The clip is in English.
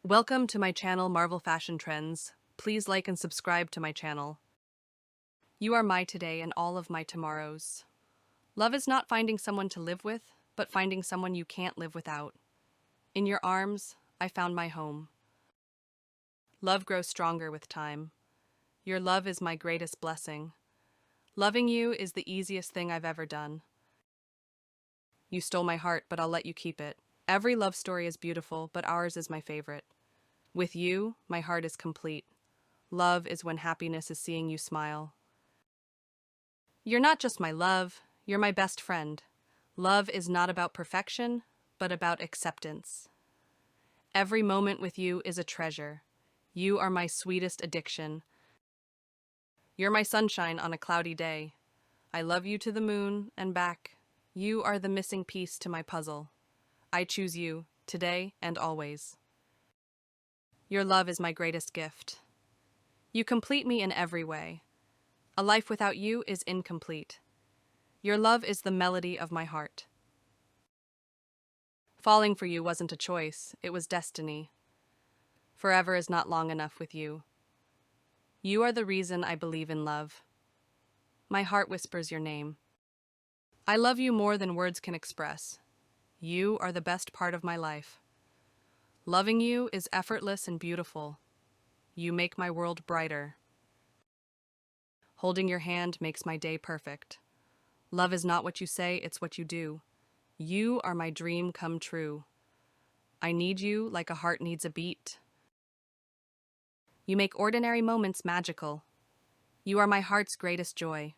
Welcome to my channel, Marvel Fashion Trends. Please like and subscribe to my channel. You are my today and all of my tomorrows. Love is not finding someone to live with, but finding someone you can't live without. In your arms, I found my home. Love grows stronger with time. Your love is my greatest blessing. Loving you is the easiest thing I've ever done. You stole my heart, but I'll let you keep it. Every love story is beautiful, but ours is my favorite. With you, my heart is complete. Love is when happiness is seeing you smile. You're not just my love, you're my best friend. Love is not about perfection, but about acceptance. Every moment with you is a treasure. You are my sweetest addiction. You're my sunshine on a cloudy day. I love you to the moon and back. You are the missing piece to my puzzle. I choose you, today and always. Your love is my greatest gift. You complete me in every way. A life without you is incomplete. Your love is the melody of my heart. Falling for you wasn't a choice, it was destiny. Forever is not long enough with you. You are the reason I believe in love. My heart whispers your name. I love you more than words can express. You are the best part of my life. Loving you is effortless and beautiful. You make my world brighter. Holding your hand makes my day perfect. Love is not what you say, it's what you do. You are my dream come true. I need you like a heart needs a beat. You make ordinary moments magical. You are my heart's greatest joy.